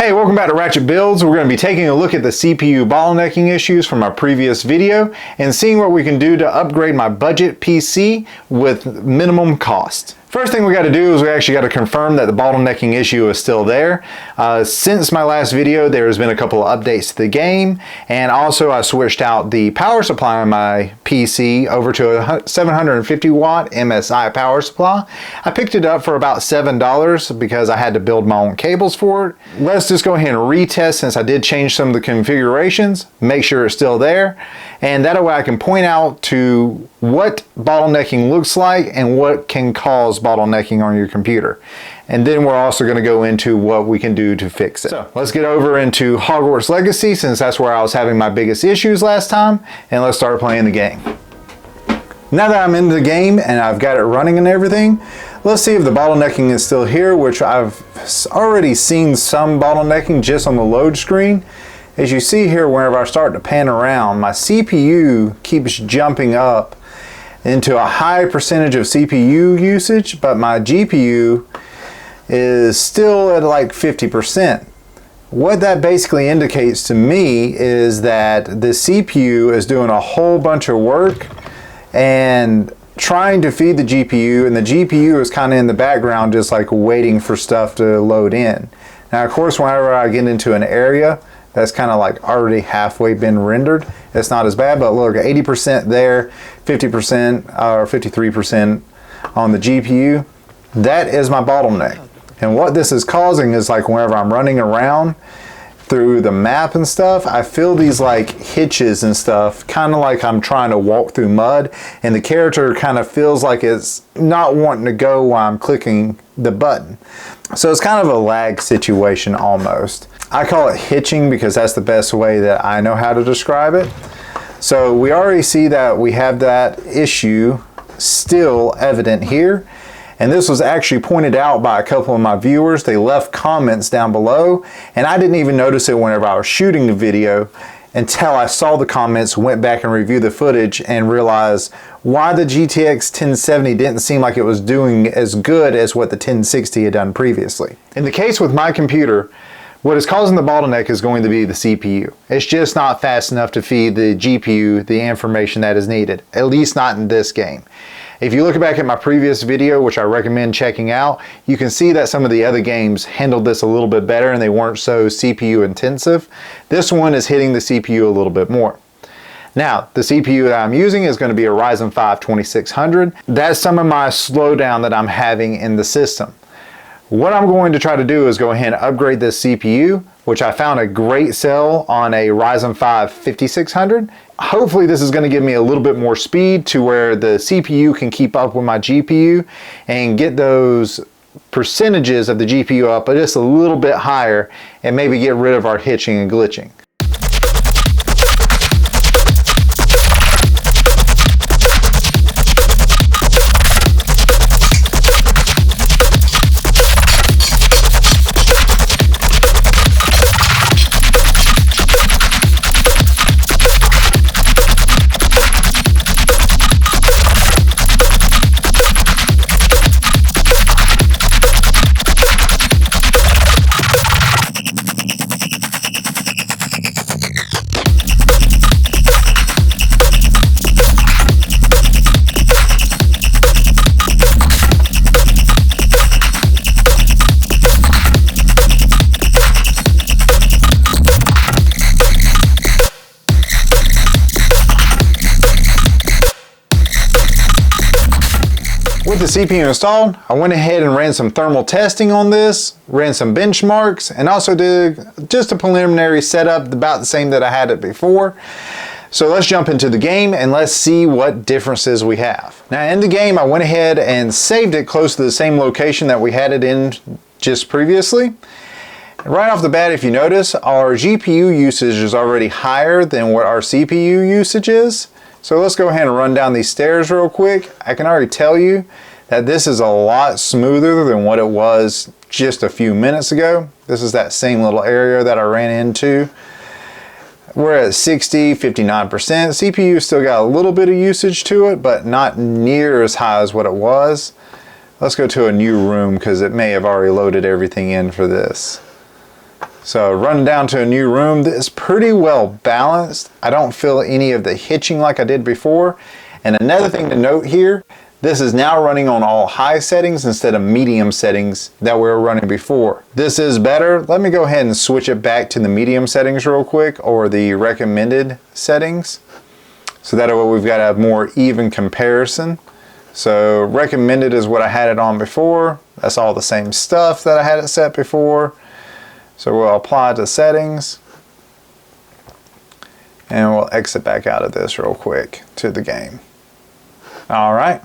Hey, welcome back to Ratchet Builds. We're going to be taking a look at the CPU bottlenecking issues from our previous video and seeing what we can do to upgrade my budget PC with minimum cost. First thing we got to do is we actually got to confirm that the bottlenecking issue is still there. Since my last video, there has been a couple of updates to the game, and also I switched out the power supply on my PC over to a 750 watt MSI power supply. I picked it up for about $7 because I had to build my own cables for it. Let's just go ahead and retest, since I did change some of the configurations, make sure it's still there, and that way I can point out to what bottlenecking looks like and what can cause bottlenecking on your computer. And then we're also going to go into what we can do to fix it. So let's get over into Hogwarts Legacy, since that's where I was having my biggest issues last time, and let's start playing the game. Now that I'm in the game and I've got it running and everything, let's see if the bottlenecking is still here, which I've already seen some bottlenecking just on the load screen. As you see here, whenever I start to pan around, my CPU keeps jumping up into a high percentage of CPU usage, but my GPU is still at like 50%. What that basically indicates to me is that the CPU is doing a whole bunch of work and trying to feed the GPU, and the GPU is kind of in the background just like waiting for stuff to load in. Now, of course, whenever I get into an area that's kind of like already halfway been rendered, it's not as bad, but look, 80% there, 50% or 53% on the GPU. That is my bottleneck. And what this is causing is, like, whenever I'm running around through the map and stuff, I feel these like hitches and stuff, kind of like I'm trying to walk through mud, and the character kind of feels like it's not wanting to go while I'm clicking the button. So it's kind of a lag situation almost. I call it hitching because that's the best way that I know how to describe it. So we already see that we have that issue still evident here. And this was actually pointed out by a couple of my viewers. They left comments down below, and I didn't even notice it whenever I was shooting the video until I saw the comments, went back and reviewed the footage, and realized why the GTX 1070 didn't seem like it was doing as good as what the 1060 had done previously. In the case with my computer, what is causing the bottleneck is going to be the CPU. It's just not fast enough to feed the GPU the information that is needed, at least not in this game. If you look back at my previous video, which I recommend checking out, you can see that some of the other games handled this a little bit better and they weren't so CPU intensive. This one is hitting the CPU a little bit more. Now, the CPU that I'm using is going to be a Ryzen 5 2600. That's some of my slowdown that I'm having in the system. What I'm going to try to do is go ahead and upgrade this CPU, which I found a great sale on a Ryzen 5 5600. Hopefully this is going to give me a little bit more speed to where the CPU can keep up with my GPU and get those percentages of the GPU up just a little bit higher, and maybe get rid of our hitching and glitching. With the CPU installed, I went ahead and ran some thermal testing on this, ran some benchmarks, and also did just a preliminary setup about the same that I had it before. So let's jump into the game and let's see what differences we have. Now in the game, I went ahead and saved it close to the same location that we had it in just previously. Right off the bat, if you notice, our GPU usage is already higher than what our CPU usage is. So let's go ahead and run down these stairs real quick. I can already tell you that this is a lot smoother than what it was just a few minutes ago. This is that same little area that I ran into. We're at 60, 59%. CPU still got a little bit of usage to it, but not near as high as what it was. Let's go to a new room because it may have already loaded everything in for this. So running down to a new room, this is pretty well balanced. I don't feel any of the hitching like I did before. And another thing to note here, this is now running on all high settings instead of medium settings that we were running before. This is better. Let me go ahead and switch it back to the medium settings real quick, or the recommended settings. So that way we've got a more even comparison. So recommended is what I had it on before. That's all the same stuff that I had it set before. So we'll apply to settings. And we'll exit back out of this real quick to the game. All right.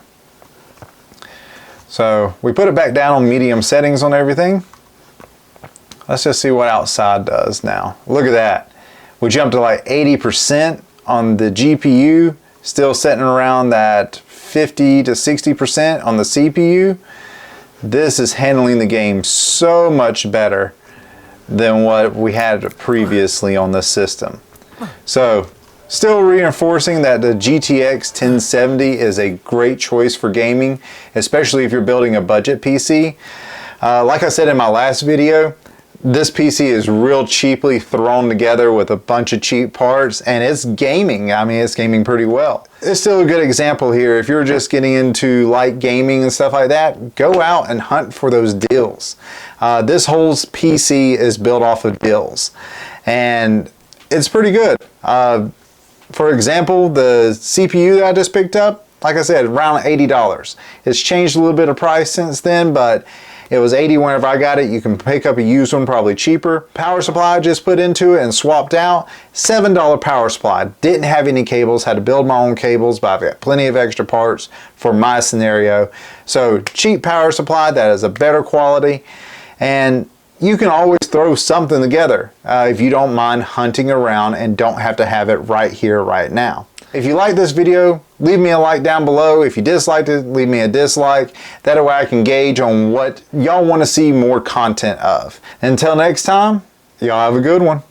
So we put it back down on medium settings on everything. Let's just see what outside does now. Look at that. We jumped to like 80% on the GPU, still sitting around that 50 to 60% on the CPU. This is handling the game so much better than what we had previously on this system. So still reinforcing that the GTX 1070 is a great choice for gaming, especially if you're building a budget PC. Like I said in my last video, this PC is real cheaply thrown together with a bunch of cheap parts, and it's gaming. I mean, it's gaming pretty well. It's still a good example here. If you're just getting into light gaming and stuff like that, go out and hunt for those deals. This whole PC is built off of deals, and it's pretty good. For example, the CPU that I just picked up, like I said, around $80. It's changed a little bit of price since then, but it was $80 whenever I got it. You can pick up a used one probably cheaper. Power supply I just put into it and swapped out. $7 power supply. Didn't have any cables, had to build my own cables, but I've got plenty of extra parts for my scenario. So cheap power supply that is a better quality, and you can always throw something together if you don't mind hunting around and don't have to have it right here, right now. If you like this video, leave me a like down below. If you disliked it, leave me a dislike. That way I can gauge on what y'all want to see more content of. Until next time, y'all have a good one.